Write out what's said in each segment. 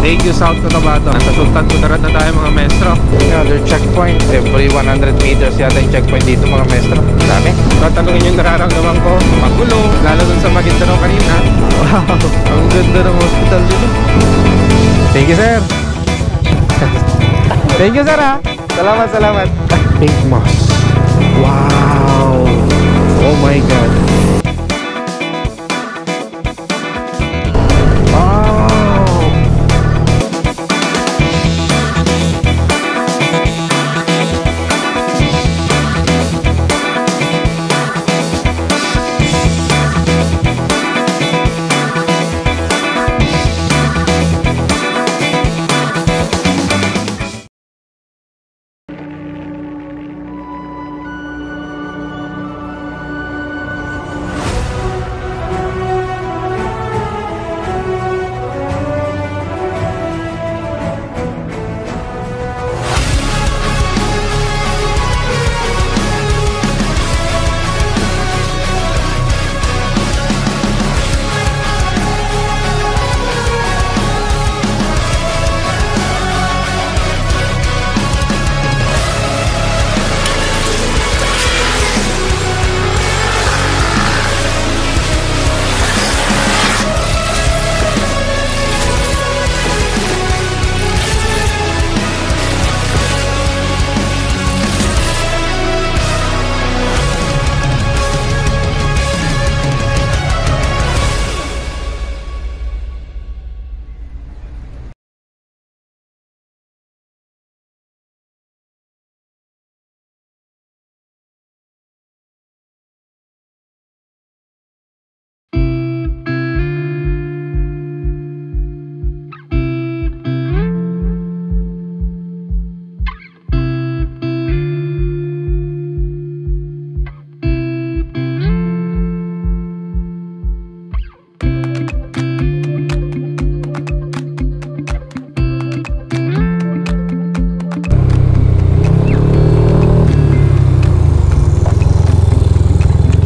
Thank you, South Cotabato. Nasa Sultan Kudarat na tayo mga maestro. Another checkpoint. Every 100 meters yata yung checkpoint dito mga maestro. Dami. Tatanungin yung nararamdaman ko. Magulo. Lalo dun sa Maguindanao kanina. Wow. Ang ganda ng hospital dito. Thank you, sir. Thank you, sir, ha. Salamat, salamat. Pink moss. Wow. Oh my God.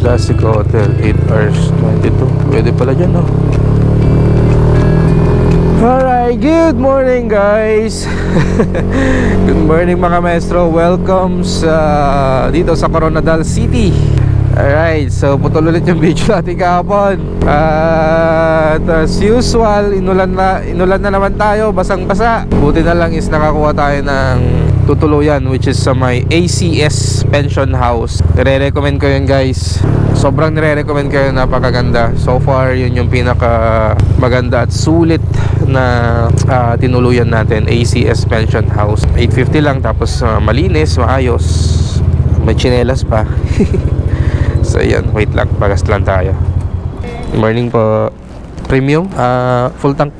Classic Hotel, 8 hours 22. Pwede pala dyan, no? Alright, good morning guys. Good morning mga maestro. Welcome sa dito sa Coronadal City. Alright, so putol ulit yung video natin kahapon. At as usual, inulan na naman tayo, basang-basa. Buti na lang is nakakuha tayo ng tutuluyan, which is sa may ACS Pension House. Nire-recommend ko yun guys. Sobrang nire-recommend ko yun, napakaganda. So far, yun yung pinaka maganda at sulit na tinuluyan natin. ACS Pension House, 850 lang, tapos malinis, maayos. May tsinelas pa. So yan, wait lang, pagas lang tayo. Good morning po. Premium, full tank.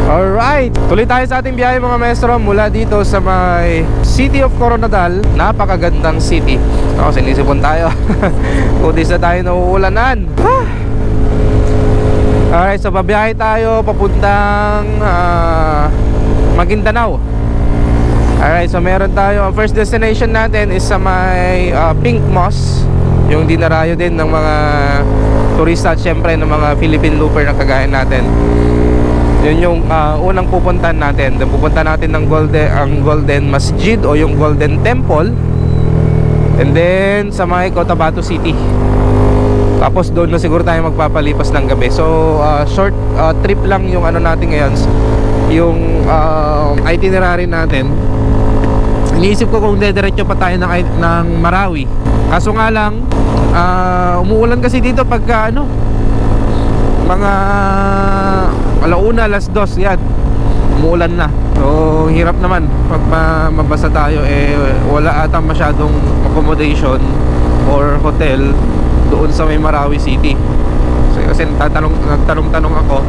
Alright, tuloy tayo sa ating biyahe mga maestro. Mula dito sa may City of Coronadal. Napakagandang city. Sinisipon tayo. Kudis na tayo nauulanan. Alright, so babiyahe tayo papuntang Maguindanao. Alright, so meron tayo. Ang first destination natin is sa may Pink Moss, yung dinarayo din ng mga turista at syempre ng mga Philippine looper na kagaya natin. Yun yung unang pupuntahan natin. Then pupunta natin ng Golden Masjid o yung Golden Temple. And then sa may Cotabato City. Tapos doon na siguro tayo magpapalipas ng gabi. So short trip lang yung ano natin ngayon. Yung itinerary natin. Iniisip ko kung dediretso pa tayo ng Marawi. Kaso nga lang umuulan kasi dito pagka mga alauna, alas 2 yan, umuulan na. So hirap naman pag mabasa tayo. Wala atang masyadong accommodation or hotel doon sa may Marawi City. So, kasi nagtanong-tanong ako,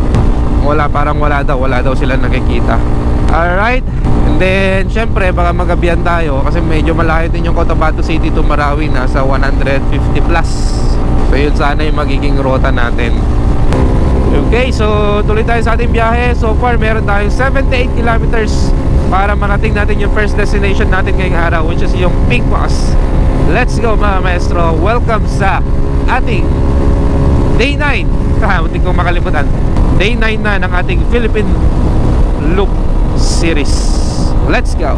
parang wala daw sila nakikita. Alright, and then syempre baka magabihan tayo kasi medyo malayo din yung Cotabato City to Marawi, nasa 150 plus. So yun sana yung magiging rota natin. Okay, so tuloy tayo sa ating biyahe. So far meron tayong 78 kilometers para marating natin yung first destination natin ngayong araw, which is yung Pink Moss. Let's go mga maestro. Welcome sa ating Day 9. Munti kong makalimutan. Day 9 na ng ating Philippine Loop Series. Let's go.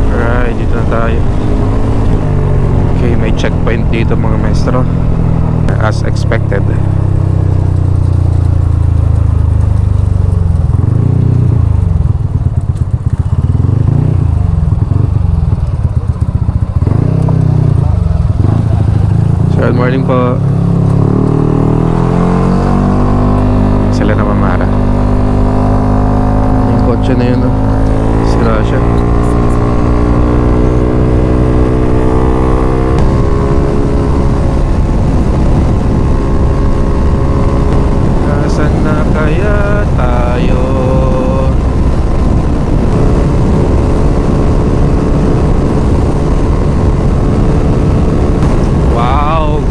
Alright, dito na tayo. Okay, may checkpoint dito mga maestro, as expected. Good morning po. Sila na mamara. Yung kotse na yun, oh. Sila siya. Nasaan na kaya tayo?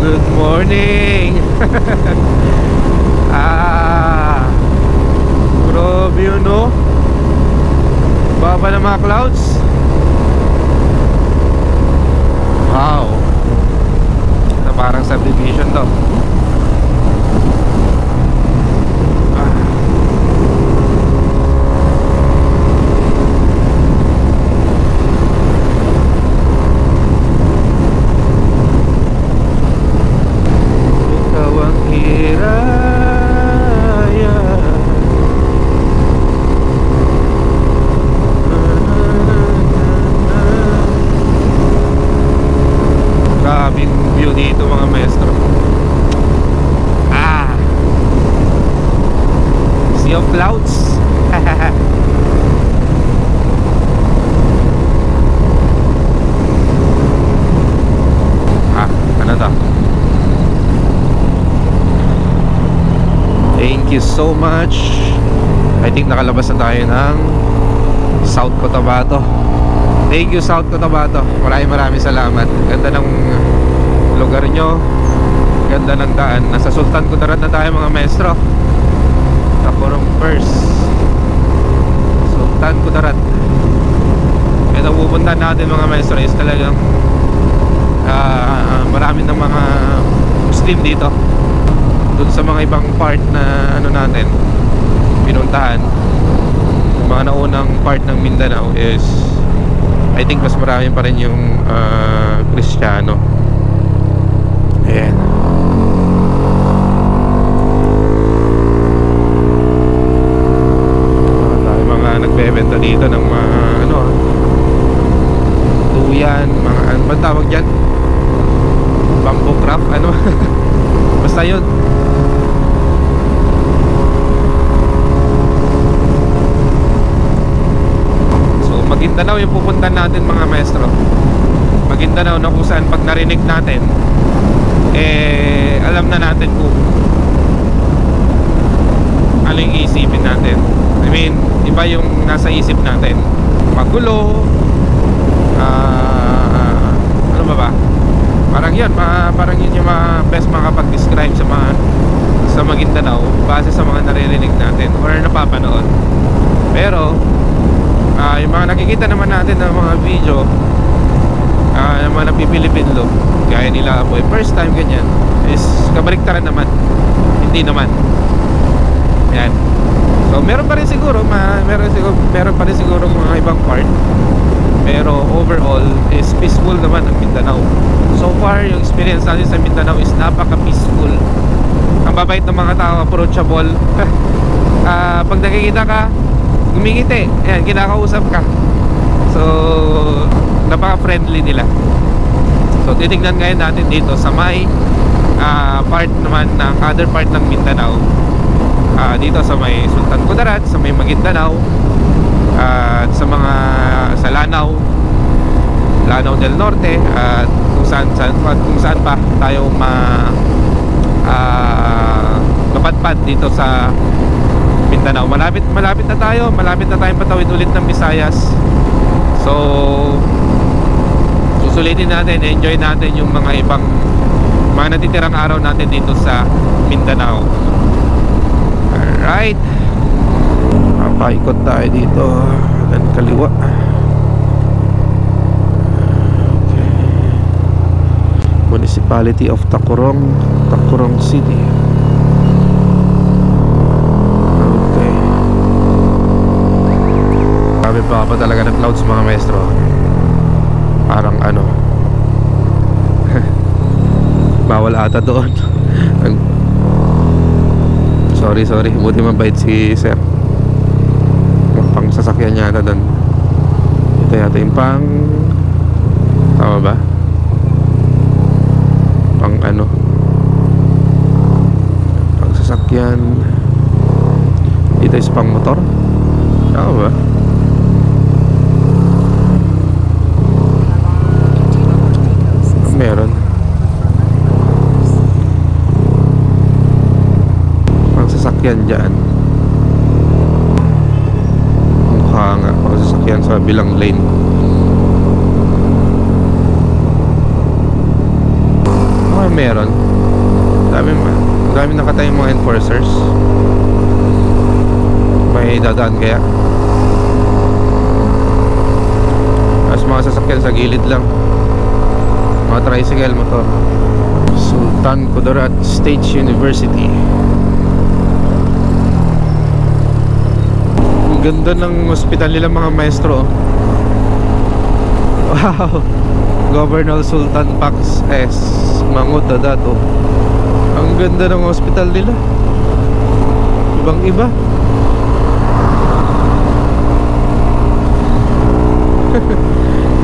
Good morning. Grabe yun, no? Baba ng mga clouds. Wow. Na parang subdivision to. Clouds. Ano to? Thank you so much. I think nakalabas na tayo ng South Cotabato. Thank you South Cotabato. Maraming salamat. Ganda ng lugar nyo. Ganda ng daan. Nasa Sultan Kudarat na tayo mga maestro. Tacorong first Sultan Kudarat. Ito pupunta natin mga maestro is talagang marami ng mga Muslim dito. Doon sa mga ibang part na ano natin pinuntahan, yung mga naunang part ng Mindanao is I think mas marami pa rin yung Kristiyano. Ayan. Nagbebenta dito ng mga ano, duyan, mga ano ba tawag dyan? Bamboo craft, ano? Basta yun. So Maguindanao yung pupuntan natin mga maestro. Maguindanao na kung saan pag narinig natin alam na natin kung ano yung iisipin natin. I mean, iba yung nasa isip natin. Magulo, ano ba? Parang yun, parang yun yung best makapag-describe sa Maguindanao base sa mga naririnig natin or napapanood. Pero yung mga nakikita naman natin ng mga video, yung mga Philippine Loop, gaya nila po first time ganyan, is kabaliktaran naman. Hindi naman. Yan. So meron pa rin siguro meron pa rin siguro mga ibang part, pero overall is peaceful naman ang Mindanao. So far yung experience natin sa Mindanao is napaka-peaceful. Ang babait ng mga tao, approachable. Pag nakikita ka, gumingiti, ayan, kinakausap ka. So napaka-friendly nila. So titignan ngayon natin dito sa may part naman ng other part ng Mindanao. Dito sa may Sultan Kudarat, sa may Maguindanao, at sa mga sa Lanao del Norte, at kung saan pa tayo mapadpad dito sa Mindanao. Malapit na tayo, malapit na tayong patawid ulit ng Visayas. So susulitin natin, enjoy natin yung mga ibang mga natitirang araw natin dito sa Mindanao. Alright, papaikot tayo dito dan kaliwa. Okay. Municipality of Tacurong, Tacurong City. Okay. Grabe pa talaga ng clouds mga maestro. Parang ano, bawal ata doon. Sorry, buti mabait si sir. Pang sasakyan niya ata doon. Ito yata yung pang, tama ba? Pang ano, pang sasakyan. Ito is pang motor, tama ba? Meron pang sasakyan dyan. Mukha nga pang sasakyan sa bilang lane. Okay, meron. Dami nakatayong mga enforcers. May dadaan kaya. As mga sasakyan sa gilid lang, mga tricycle, motor. Sultan Kudarat State University. Ang ganda ng hospital nila mga maestro. Wow, Governor Sultan Pax S Mahmud Dadato. Ang ganda ng hospital nila, ibang iba.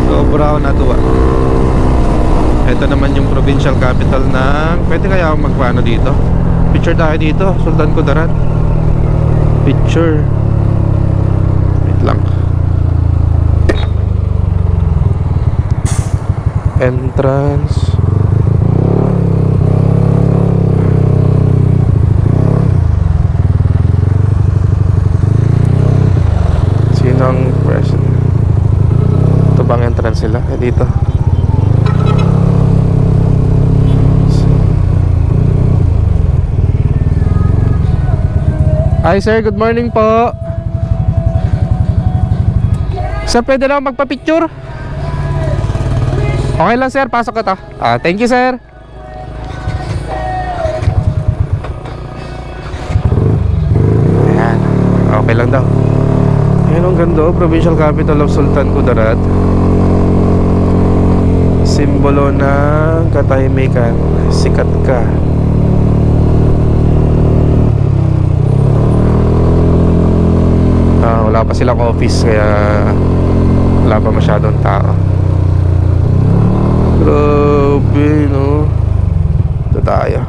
Sobra ako natuwa. Ito naman yung provincial capital ng... Pwede kaya ako magpaano dito? Picture tayo dito, Sultan Kudarat. Picture. Wait lang. Entrance. Sinong president? Ito bang entrance sila? Dito. Hi sir, good morning po. Sir, pwede lang magpa-picture? Okay lang sir, pasok ka to. Thank you sir. Ayan, okay lang daw. Ayan ang ganda, provincial capital of Sultan Kudarat. Simbolo ng katahimikan, sikat ka. Wala pa silang office kaya wala pa masyadong tao. Grabe no. Ito tayo.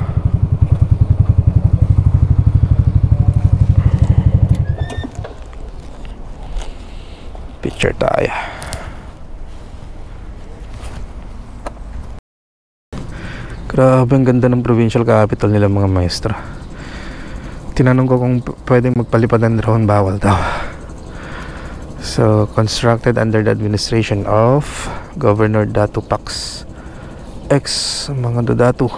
Picture tayo. Grabe ang ganda ng provincial capital nila mga maestro. Tinanong ko kung pwedeng magpalipad ng drone, bawal daw. So, constructed under the administration of Governor Datu Pax X mga Datu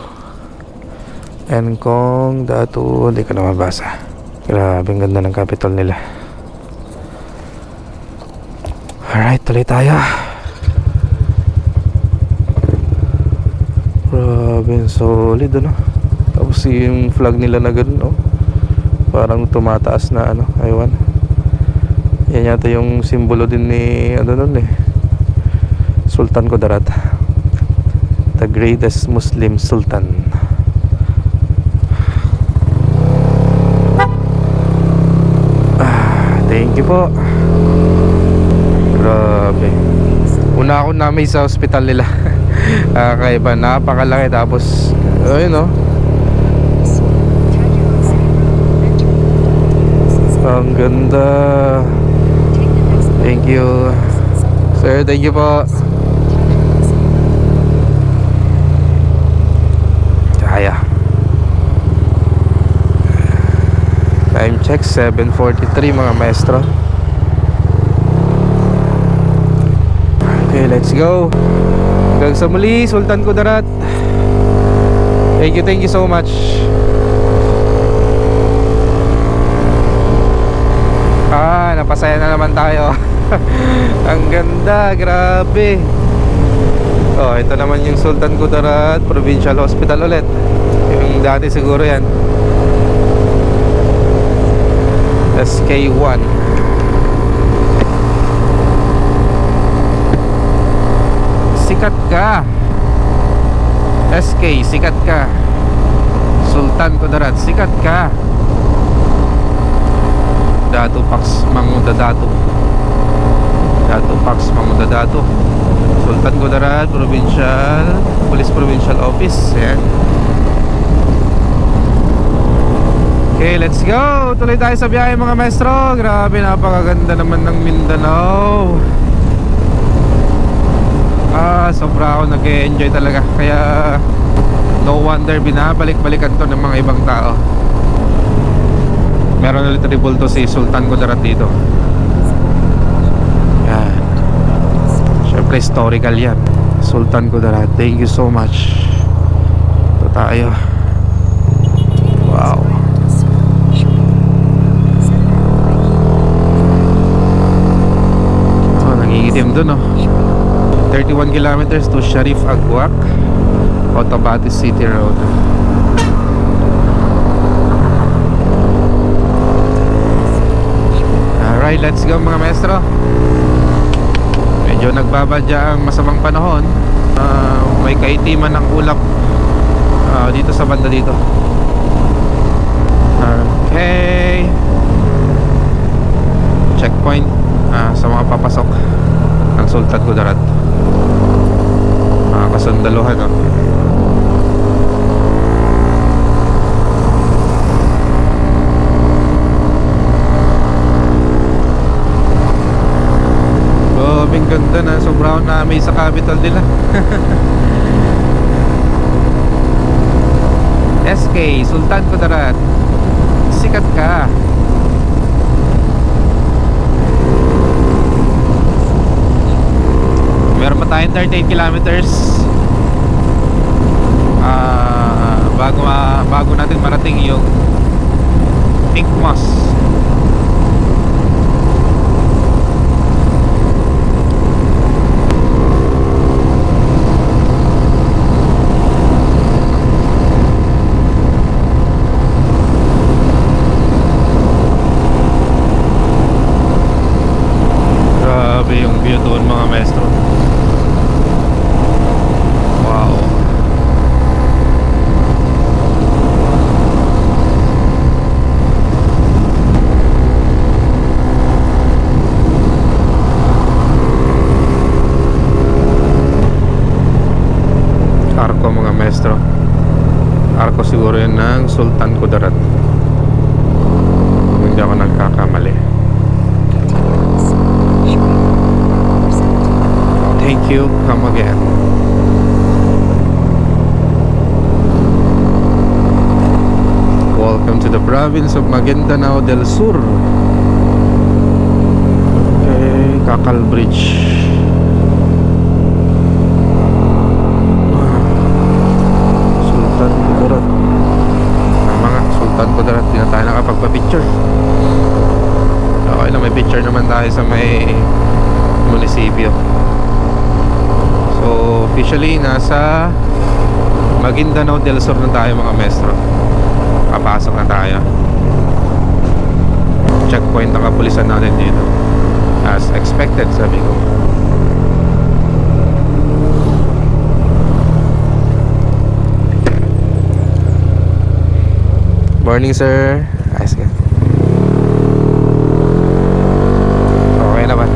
Encong Datu, hindi ko na mabasa. Grabe ang ganda ng capital nila. Alright, tuloy tayo. Grabe, solid ano. Tapos yung flag nila na ganun, no? Parang tumataas na ano, aywan. Yan yata yung simbolo din ni ano nun Sultan Kudarat, the greatest Muslim Sultan. Thank you po. Grabe. Una ako na may sa hospital nila. Kakaiba, napakalaki. Tapos ayun ang ganda. Thank you sir, thank you po. Kaya time check 7:43 mga maestro. Okay, let's go. Hanggang sa muli, Sultan Kudarat. Thank you so much. Masaya na naman tayo. Ang ganda, grabe. Oh, ito naman yung Sultan Kudarat Provincial Hospital ulit. Yung dati siguro yan. SK1. Sikat ka. SK, sikat ka. Sultan Kudarat, sikat ka. Datu Pax Manguda Datu. Datu Pax Manguda Datu. Sultan Kudarat Provincial Police Provincial Office. Ayan. Okay, let's go. Tuloy tayo sa biyahe mga maestro. Grabe, napakaganda naman ng Mindanao. Sobra ako nag-enjoy talaga. Kaya no wonder binabalik-balikan to ng mga ibang tao. Meron ulit triple to si Sultan Kudarat dito. Yan. Siyempre historical yan. Sultan Kudarat, thank you so much. Ito tayo. Wow. Oh, nangingitim dun oh. 31 kilometers to Sharif Agwak, Cotabato City Road. Alright, let's go mga maestro. Medyo nagbabadya ang masamang panahon. May kaitiman ng ulap dito sa banda dito. Okay. Checkpoint sa mga papasok ng Sultan Kudarat. Mga kasundaluhan oh. Ang ganda na, sobrang na-amaze sa capital nila. SK, Sultan Kudarat, sikat ka. Meron pa tayong 38 kilometers bago natin marating yung Pink Moss. Yung view doon mga maestro. Wow. Arko mga maestro. Arko siguro yun ng Sultan Kudarat, kung hindi ako nagkakamali. Thank you, come again. Welcome to the province of Maguindanao del Sur. Okay, Kakal Bridge. Sultan Kudarat. Mga Sultan Kudarat, di na tayo nakapagpa-picture. Okay lang, may picture naman tayo sa may munisipyo. So officially nasa Maguindanao del Sur na tayo mga maestro. Papasok na tayo. Checkpoint ang kapulisan natin dito, as expected, sabi ko. Morning sir. Ayos ka. Okay na ba?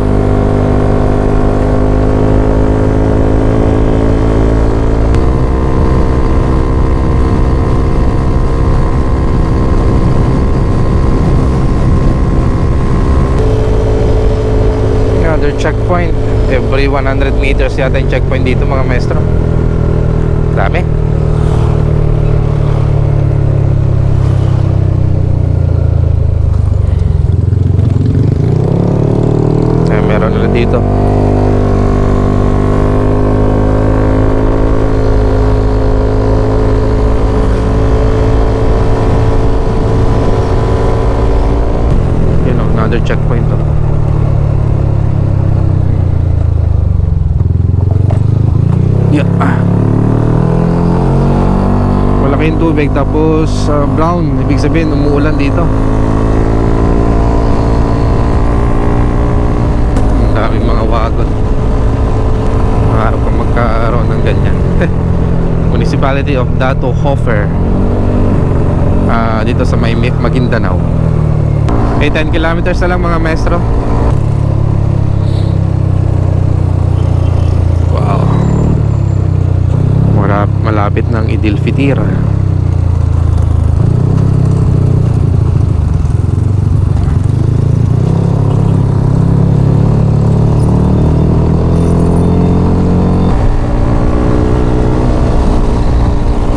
Checkpoint every 100 meters yata yung checkpoint dito mga maestro. Dami. Meron ulit dito. Yun o, another checkpoint to. malaki yung tubig. Tapos brown, ibig sabihin umuulan dito. Ang daming mga wagon. Maharap kang magkaroon ng ganyan. Municipality of Dato Hofer, dito sa Maguindanao. 10 kilometers na lang mga maestro. Wow, malapit ng Idil Fitr.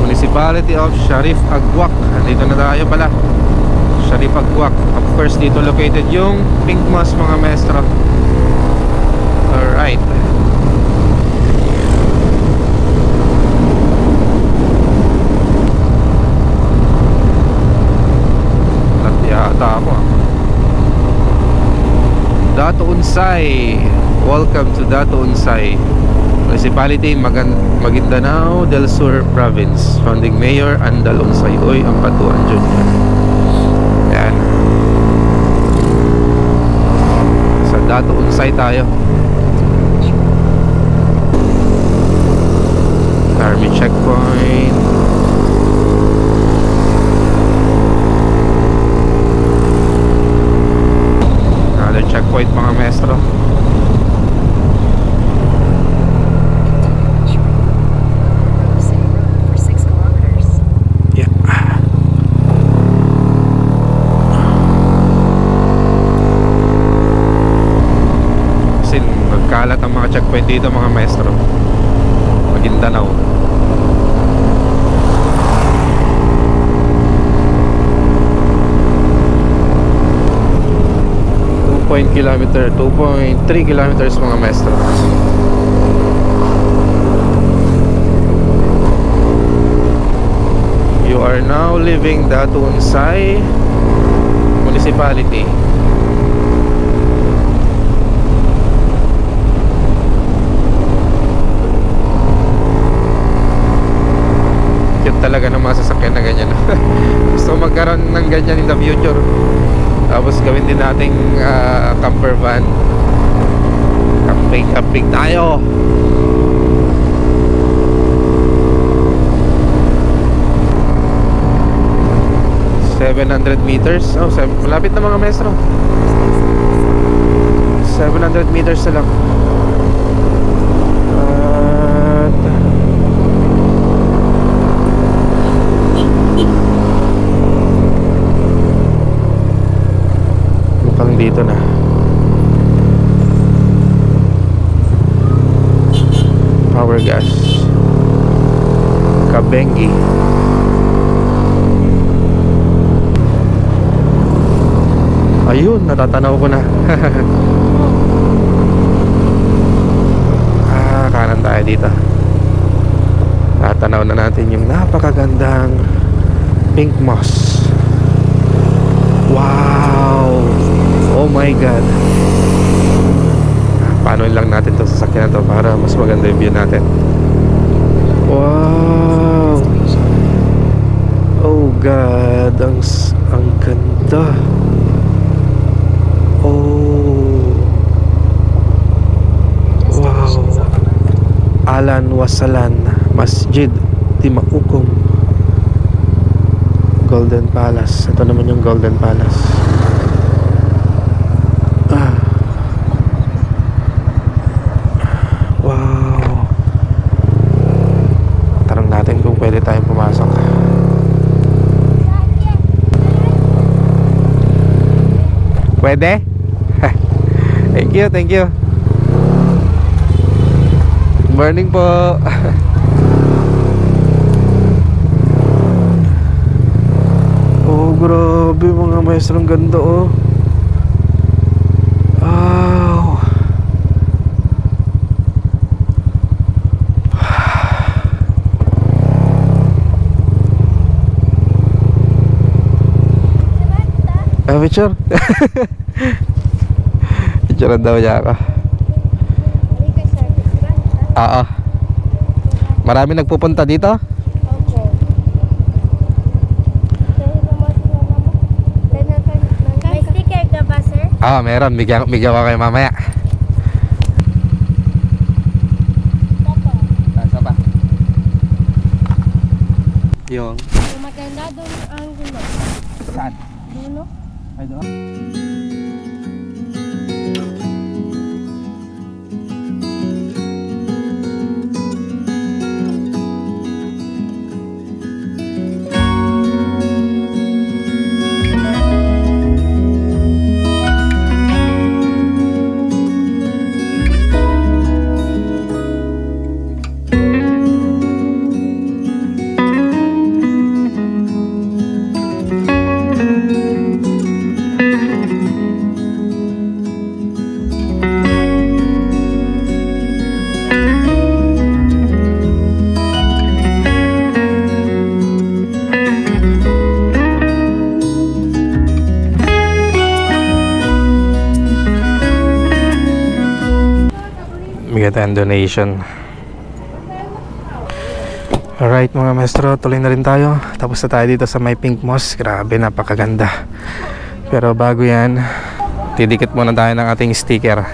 Municipality of Sharif Agwak. Dito na tayo pala. Sharif Agwak. Of course, dito located yung Pink Moss mga maestro. Alright. Yata ako. Dato Unsay. Welcome to Dato Unsay Municipality, Maguindanao del Sur Province. Founding Mayor Andal Unsay Oy Ampatuan Jr. Yan. Sa Dato Unsay tayo. Army checkpoint. Checkpoint mga maestro. Yeah. Kasi magkalat ang mga checkpoint dito mga maestro. Maguindanao. 2.3 kilometers mga maestro. You are now leaving Dato Unsay Municipality. Cute talaga ng mga sasakyan na ganyan. Gusto ko magkaroon ng ganyan in the future. Tapos gawin din nating camper van. Camping tayo. $700 meters. Oh, malapit na mga maestro. 700 meters na lang. Dito na. Power gas. Kabengi. Ayun, natatanaw ko na. Kanan tayo dito. Tatanaw na natin yung napakagandang Pink Moss. Wow! Oh my God. Paano lang natin itong sasakyan na to para mas maganda yung view natin. Wow. Oh God. Ang ganda. Oh. Wow. Alan Wasalan Masjid Timaukom Golden Palace. Ito naman yung Golden Palace. Wow. Tanong natin kung pwede tayong pumasok. Pwede? Thank you, thank you. Good morning po. Oh, grabe mga maestro, ang ganda oh. Picture? Picturean daw niya ako. Oo. Marami nagpupunta dito? Opo. Meron. Bigyan ko kayo mamaya. Sasa pa. Yung Maganda doon ang gulo. saan? Dulo? Ay, doon. Bigyan tayong donation. Alright mga maestro, tuloy na rin tayo. Tapos na tayo dito sa may Pink Moss. Grabe, napakaganda. Pero bago yan, didikit muna tayo ng ating sticker.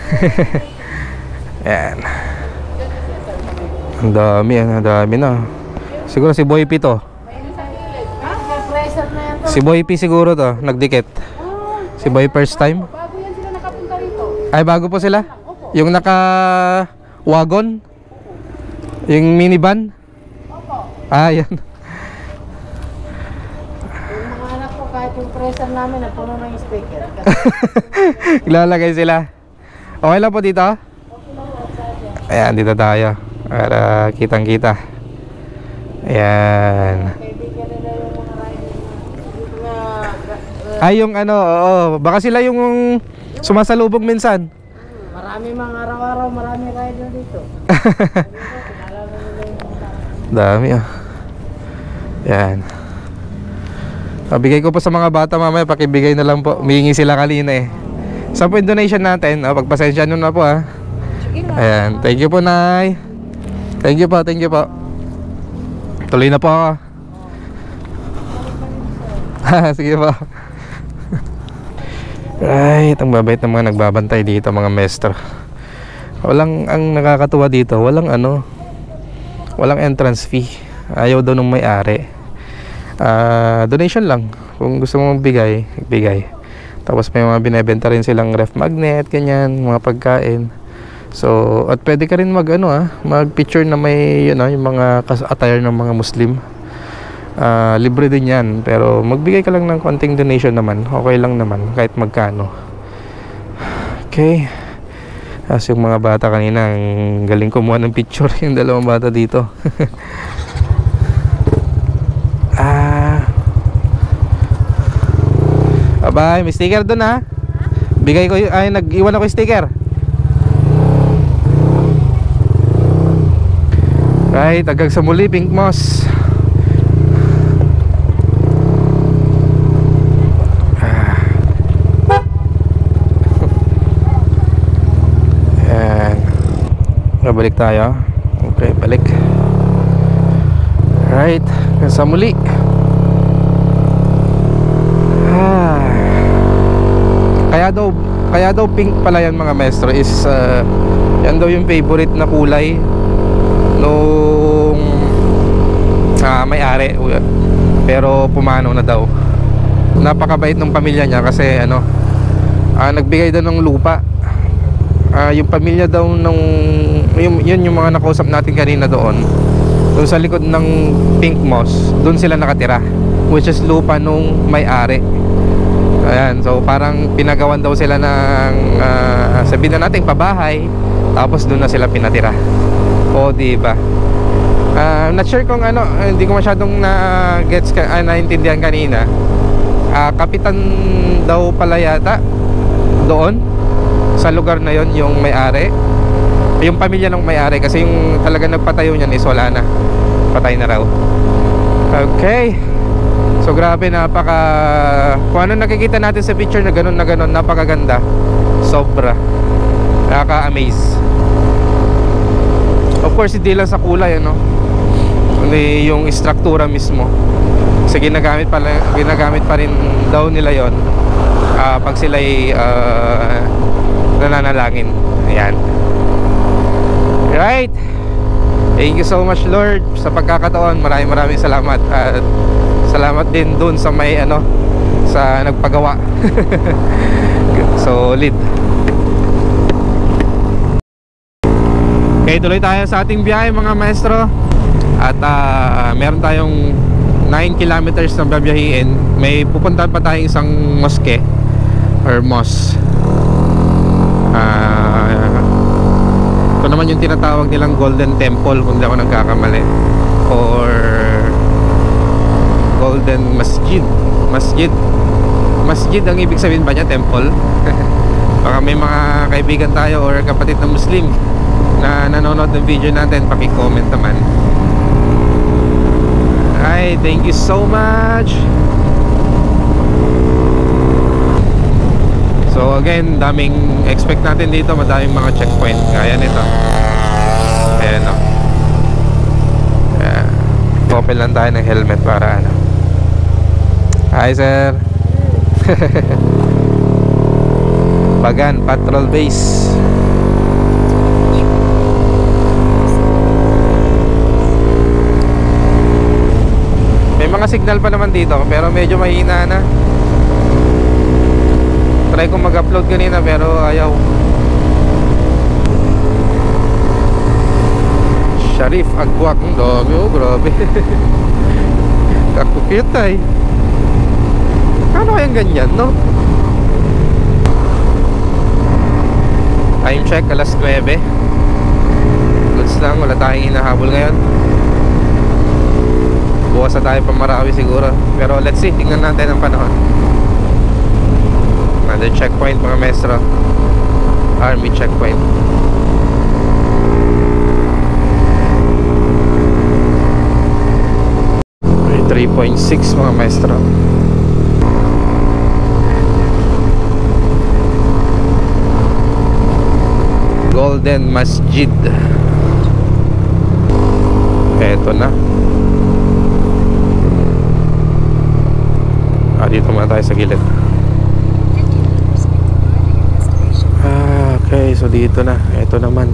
Yan. Ang dami na. Siguro si Boy P to. Si Boy P siguro to, nagdikit. Si Boy first time. Bago yan sila nakapunta rito. Ay, bago po sila? Yung naka-wagon? Yung minivan? Opo. Yan. Yung mga anak ko, kahit yung pressure namin, napuno ng speaker. Ilalagay sila. Okay lang po dito? Ayan, dito tayo. Para kitang kita. Ayan. Kaibigan nila yung mga rider na Ay, yung ano, oo. Baka sila yung sumasalubong minsan. marami mga araw-araw, marami rider dito. Dami Yan. Bigay ko po sa mga bata mamaya. Pakibigay na lang po. Humingi sila kanina eh. Saan po yung donation natin? Pagpasensya nyo na po Ayan. Thank you po, Nay. Thank you po. Tuloy na po ako. Sige po. Right, ang babait ng mga nagbabantay dito, mga maestro. Ang nakakatuwa dito, walang entrance fee. Ayaw daw nung may-ari. Donation lang. Kung gusto mo magbigay, bigay. Tapos may mga binebenta rin silang ref magnet, ganyan, mga pagkain. So, at pwede ka rin mag-picture na may, yung mga attire ng mga Muslim. Libre din yan, pero magbigay ka lang ng konting donation naman, okay lang naman kahit magkano. Okay. As yung mga bata kanina, ang galing kumuha ng picture. Yung dalawang bata dito. Bye, may sticker dun Bigay ko nag-iwan ako yung sticker. Right, hanggang sa muli, Pink Moss. Balik tayo. Okay, balik. Right, sa muli. Kaya daw pink pala yan mga maestro is yan daw yung favorite na kulay nung may-ari. Pero pumanaw na daw. Napakabait ng pamilya niya kasi nagbigay daw ng lupa. Yung pamilya daw yun yung mga nakausap natin kanina doon sa likod ng Pink Moss, doon sila nakatira, which is lupa nung may-ari. Ayan, so parang pinagawan daw sila ng sabihin na natin pabahay, tapos doon na sila pinatira. O diba? Not sure kung hindi ko masyadong naintindihan kanina. Kapitan daw pala yata doon sa lugar na yon yung may-ari, yung pamilya ng may-ari, kasi yung talaga nagpatayo niyan is wala na, patay na raw. Okay, so grabe, kung ano nakikita natin sa picture na ganun, napakaganda, sobra, nakaka-amaze. Of course, hindi lang sa kulay kundi yung struktura mismo, kasi ginagamit pa rin daw nila yon pag sila'y nananalangin. Ayan. Right. Thank you so much, Lord, sa pagkakataon. Maraming salamat. At salamat din dun sa may sa nagpagawa. Solid. Okay, tuloy tayo sa ating biyahe mga maestro. At meron tayong 9 kilometers na babiyahiin. May pupuntahan pa tayong isang mosque or mosque. Ito naman yung tinatawag nilang Golden Temple, kung di ako nagkakamali, or Golden Masjid. Masjid ang ibig sabihin ba niya? Temple? Baka may mga kaibigan tayo or kapatid na Muslim na nanonood ng video natin, paki-comment naman. Ay, thank you so much. So again, daming expect natin dito, madaming mga checkpoint. Kaya nito. Ayan o. Popel lang tayo ng helmet para Hi sir. Bagan Patrol Base. May mga signal pa naman dito, pero medyo mahina na. Try kong mag-upload kanina pero ayaw. Sharif Agbuak. Ang dami, oh, grabe. Kakukit ay. Ano kayang ganyan, no? Time check, alas 9. Goods lang, wala tayong hinahabol ngayon. Bukas na tayo pa Marawi siguro. Pero let's see, tingnan natin ang panahon. Another checkpoint mga maestro. Army checkpoint. May 3.6 mga maestro. Golden Masjid. Eto na. Dito muna tayo sa gilid. Okay, so dito na. Ito naman.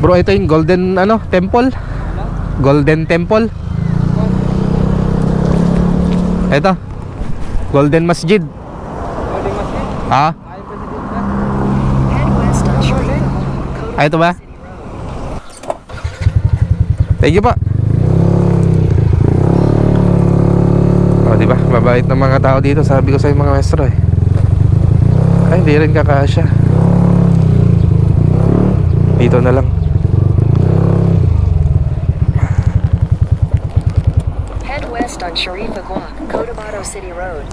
Bro, ito yung Golden Temple. Golden Temple. Ito Golden Masjid. Golden Masjid? Ah? Ay, ito ba? Thank you pa. O, diba? Mabait ng mga tao dito. Sabi ko sa mga maestro eh. Ay, hindi rin kakasya. Dito na lang. Head west on Sharif Agua, Cotabato City Road.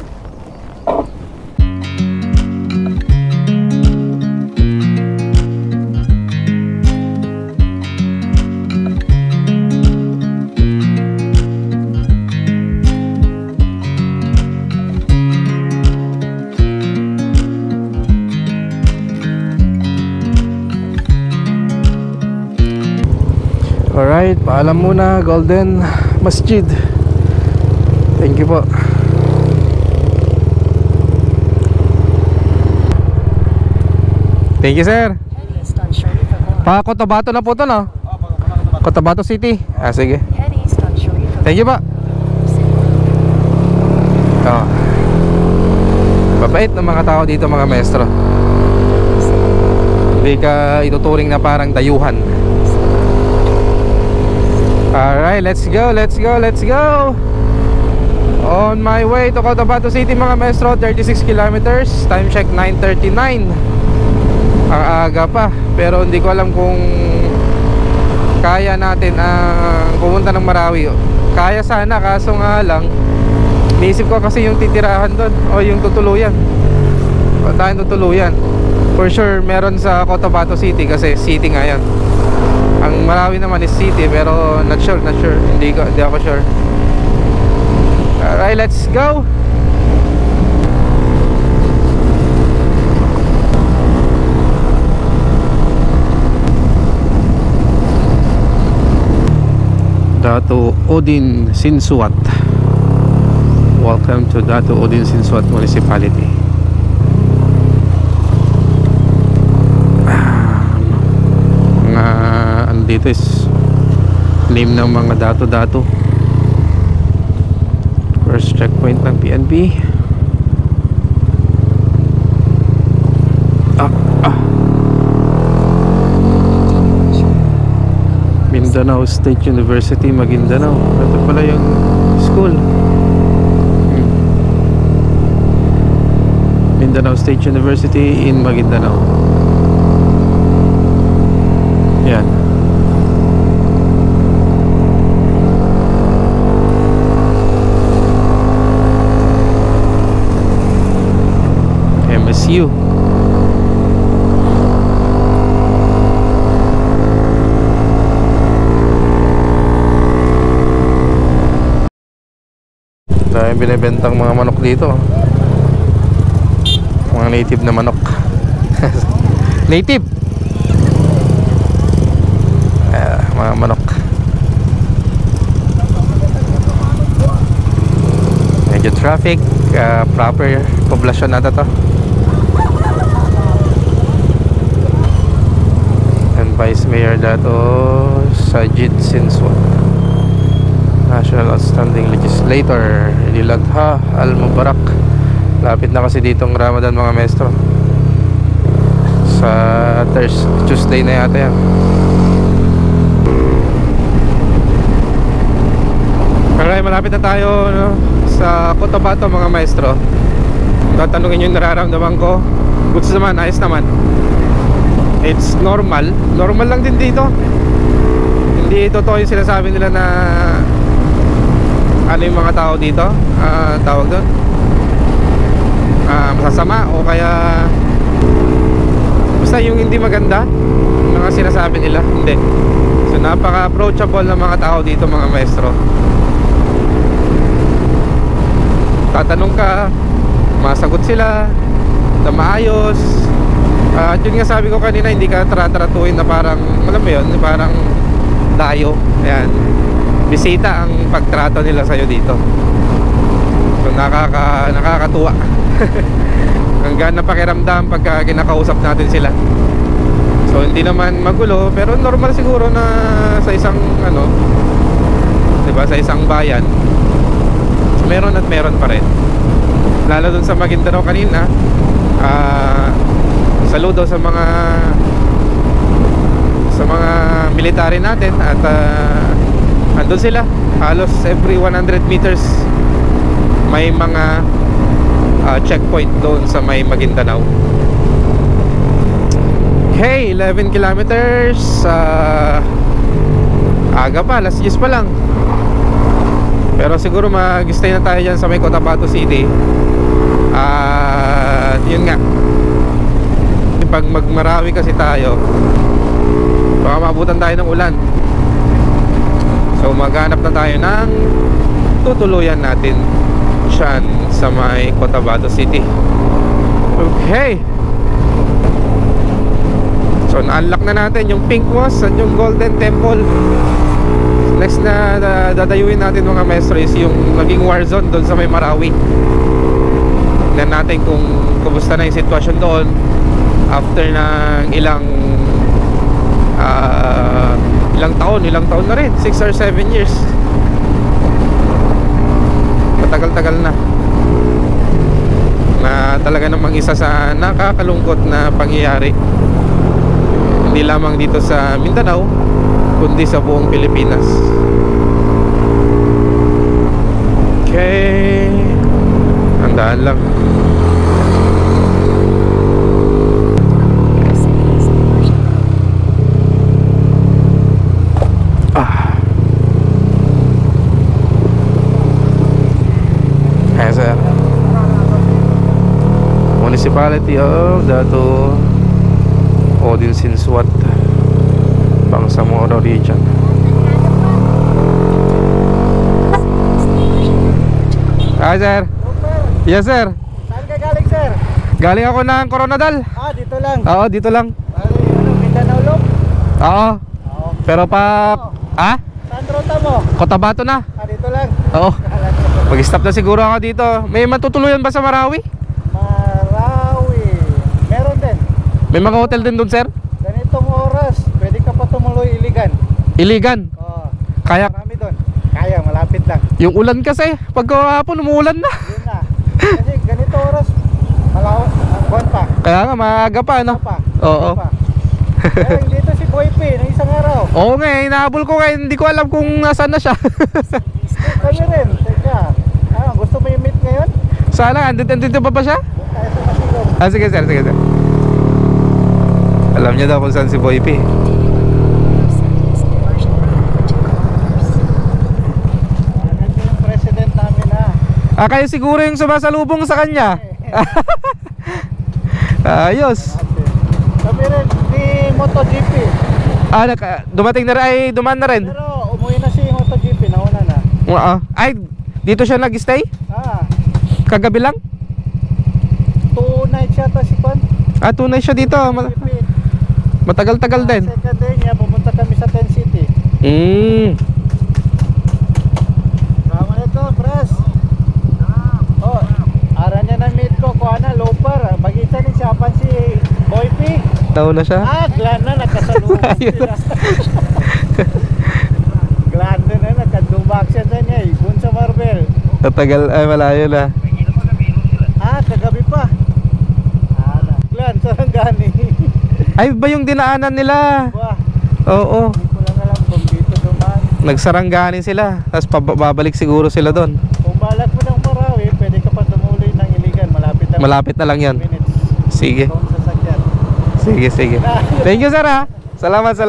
Alright, paalam muna Golden Masjid. Thank you po. Thank you sir. Head east on Sharif Agua. Pa Cotabato na po to, no? Cotabato City. Ah, sige. Head east on Sharif Agua. Thank you pa. Oh. Mabait ng mga tao dito mga maestro. Hindi ka ituturing na parang dayuhan. Alright, let's go, let's go, let's go. On my way to Cotabato City mga maestro, 36 kilometers. Time check 9:39. Ang aga pa, pero hindi ko alam kung kaya natin ang pumunta ng Marawi. Kaya sana, kaso nga lang niisip ko kasi yung titirahan doon o yung tutuluyan. O tayong tutuluyan. For sure meron sa Cotabato City kasi city nga yan. Ang Marawi naman is city, pero not sure. Hindi ako sure. Alright, let's go. Dato Odin Sinsuat. Welcome to Dato Odin Sinsuat Municipality. Mga ano dito is name ng mga dato-dato. First checkpoint ng PNP. Mindanao State University, Maguindanao. Ito pala yung school. Mindanao State University in Maguindanao. Yan. MSU. Dahil binibentang mga manok dito. Mga native na manok. Native. Mga manok. Medyo traffic. Proper poblasyon nata to. And Vice Mayor Dato Sajid Sinsuat, National Outstanding Legislator Niladha Al-Mubarak. Lapit na kasi ditong Ramadan mga maestro. Sa Tuesday na yata yan. Alright, malapit na tayo, no, sa Cotabato mga maestro. Tatanungin yung nararamdaman ko. Goods naman, ayos naman. It's normal. Normal lang din dito. Hindi totoo yung sinasabi nila na ano yung mga tao dito, tawag doon, masasama o kaya basta yung hindi maganda yung mga sinasabi nila. Hindi. So napaka-approachable ng mga tao dito mga maestro. Tatanong ka, masagot sila na maayos. At yun nga sabi ko kanina, hindi ka tratratuin na parang, alam mo yun, parang dayo. Ayan, bisita ang pagtrato nila sa'yo dito. So nakakatuwa. Hanggang napakiramdam pagka kinakausap natin sila. So hindi naman magulo, pero normal siguro na sa isang ano, diba, sa isang bayan meron at meron pa rin. Lalo dun sa Maguindanao kanina. Saludo sa mga military natin. At andun sila. Halos every 100 meters may mga checkpoint doon sa may Maguindanao. Okay, 11 kilometers. Aga pa, alas 10 pa lang. Pero siguro mag-stay na tayo dyan sa may Cotabato City. At yun nga, pag magmarawi kasi tayo, baka maabutan tayo ng ulan. So maghanap na tayo ng tutuluyan natin dyan sa may Cotabato City. Okay. So na-unlock na natin yung Pink Moss at yung Golden Temple. Next na dadayuin natin mga maestro is yung naging war zone doon sa may Marawi. Tignan natin kung kumusta na yung sitwasyon doon after ng ilang taon na rin, 6 or 7 years. Matagal-tagal na talaga namang isa sa nakakalungkot na pangyayari, hindi lamang dito sa Mindanao kundi sa buong Pilipinas. Okay, handaan lang. Sir, Municipality of Dato Odin Sinsuat, Bangsamoro Region. Hi sir. Yes sir. Saan ka galing, sir? Galing ako ng Coronadal. Dito lang. Oo, dito lang. Mindanao Loop? Oo. Oo. Pero pa... Ah? Saan ruta mo? Cotabato na. Dito lang. Oo. Mag-stop na siguro ako dito. May matutuluyan ba sa Marawi? Marawi. Meron din. May mga hotel din doon, sir? Ganitong oras, pwede ka pa tumuloy Iligan. Iligan. Oo. Kaya Marami doon. Kaya, malapit lang. yung ulan kasi, pagkahapon umuulan na. Yun na. Kasi ganito oras, malawas, buwan pa. Kaya nga, maaga pa, no? Pa. Oo. Pa. Pero dito si Boy P, ng isang araw. Oo nga, inahabol ko kaya hindi ko alam kung nasaan na siya. Kami rin, teka. Gusto mo i-meet ngayon? Sana, andito pa siya? Doon tayo sa Masilong. Sige sir, sige sir. Alam niya daw kung saan si Boy P. Nandito yung president namin Kayo siguro yung sumasalubong sa kanya. Ayos. Kami rin ni MotoGP. Dumating na rin, ay dumaan na rin. Pero umuwi na si MotoGP, nauna na. Ay, dito siya nag-stay? Kagabi lang? 2 nights yata si Juan. 2 nights siya dito. Matagal-tagal din. Second day niya, pumunta kami sa 10 City. Assalamualaikum, pres. Oh, aran niya na meet ko, kuha na, Lopar. Bagita ni siyapan si Boy P. Tao na siya? Glan na, nagkasalubong sila. Glan na, nagkadubak siya na niya, Bun sa Marbel. Tatagal, ay malayo na. Kagabi pa. Glan, Sarangani. Ay, ba yung dinaanan nila? Wah, Oo. hindi ko lang alam kung dito dumaan. Nagsarangganin sila. Tapos babalik siguro sila doon. Kung balak mo ng Marawi, pwede ka pa tumuloy ng Iligan. Malapit Malapit na lang yan. minutes. Sige. Kung sasakyan. Sige. Thank you sir ha. Salamat.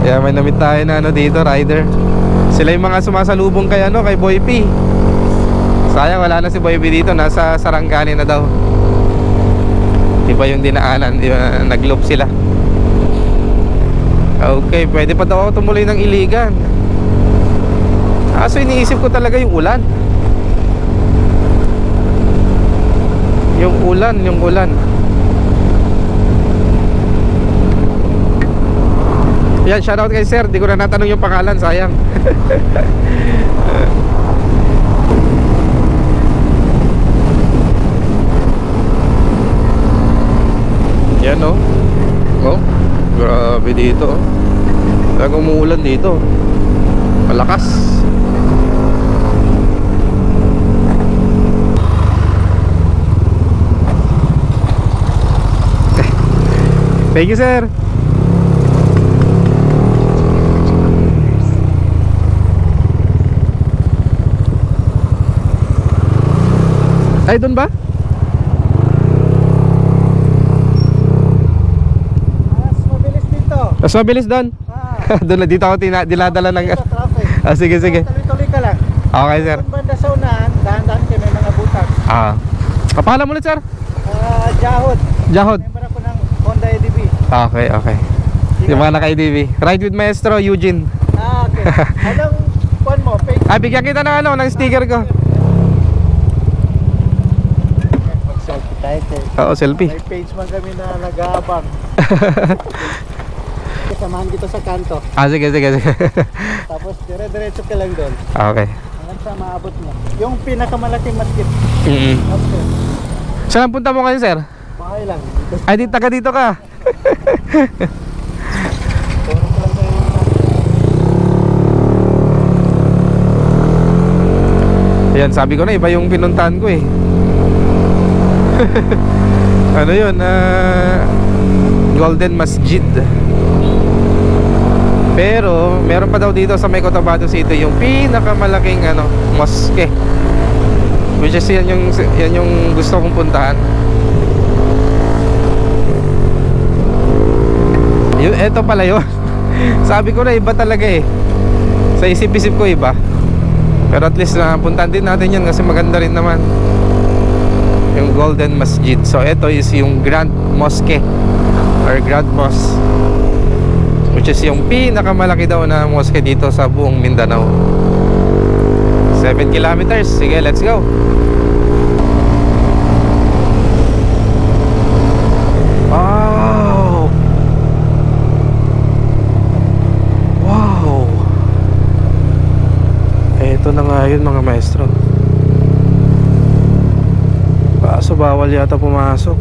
Kaya may namit tayo na dito, rider. Sila yung mga sumasalubong kay kay Boy P. Sayang wala na si Boy P dito, nasa Sarangani na daw. Iba yung dinaanan, nag-loop sila. Okay, pwede pa daw ako tumuloy ng Iligan. So iniisip ko talaga yung ulan. Yung ulan. Yan, shoutout kay sir. Di ko na natanong yung pangalan, sayang. Yan grabe dito. Talagang umuulan dito. Malakas. Thank you sir. Ay, doon ba? Mas mabilis dito. Mas mabilis doon? Doon na, dito ako dinadala ng... Dito, traffic. Sige. Tuloy-tuloy ka lang. Okay sir. Kung banda sa unahan, dahan-dahan kayo, may mga butak. Papalam ulit sir. Jahod. Member ako ng Honda EDV. Okay. Yung mga naka-EDV. Ride with Maestro, Eugene. Okay. Anong kuhan mo? Page? Bigyan kita ng sticker ko. Mag-selfie tayo. Oo, selfie. May page man kami na nag-aabang. Samahan kita sa kanto. Sige. Tapos dire-diretso ka lang doon. Okay. Hanggang sa maabot mo. Yung pinakamalaking masjid. Okay. Saan ang punta mo ngayon sir? Bahay lang. Ay, taga dito ka. Puro ko lang kayo yung Ayan, sabi ko na iba yung pinuntahan ko eh. Ano yun? Golden Masjid. Pero meron pa daw dito sa may Cotabato City yung pinakamalaking mosque. Which is yan yung gusto kong puntahan. Ito pala yun. Sabi ko na iba talaga eh. Sa isip-isip ko iba. Pero at least puntahan din natin yan kasi maganda rin naman yung Golden Masjid. So ito is yung Grand Mosque or Grand Mosque, which is yung pinakamalaki daw na mosque dito sa buong Mindanao. 7 kilometers. Sige, let's go. Kaso bawal yata pumasok.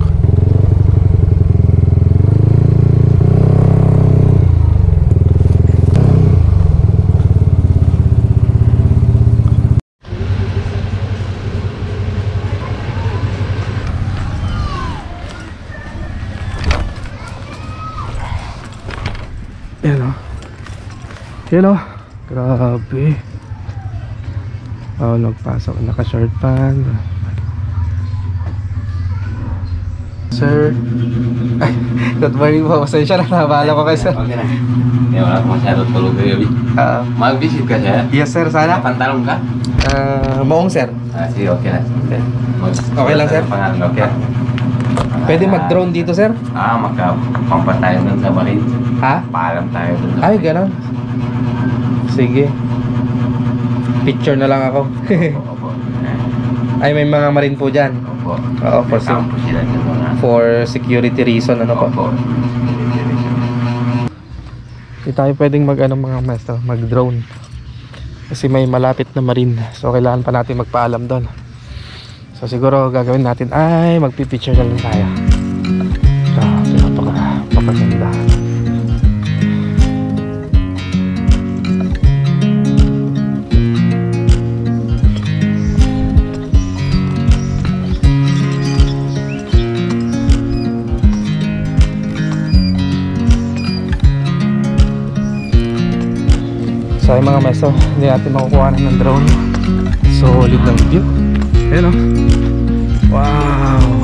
Yan o. Yan o. Grabe. Bawal magpasok. Naka-short pan. Sir. Ay, good morning po. Pasensya na. Nabahala ko kayo, sir. Oke na. Ya wala ko masyado tulog kayo. Mag-visit ka siya? Yes, sir. Sana. Pantalong ka? Maong, sir. Sige, okay na. Okay lang, sir? Pangalan, okay. Pwede mag-drone dito, sir? Magkapampa tayo dun sa Marin. Ha? Paalam tayo dun sa Ay, ganon. Sige. Picture na lang ako. Opo. Ay, may mga marin po dyan. Opo. Oo, Kasama po sila dyan mga. for security reason, ano po. Opo. Hindi tayo pwedeng mga maestro, mag-drone. Kasi may malapit na marine. So, kailangan pa natin magpaalam doon. So, siguro gagawin natin ay magpipicture na lang tayo. Napakaganda. So ay mga meso, hindi natin makukuha ng drone. Solid ng view. Ayan o. Wow.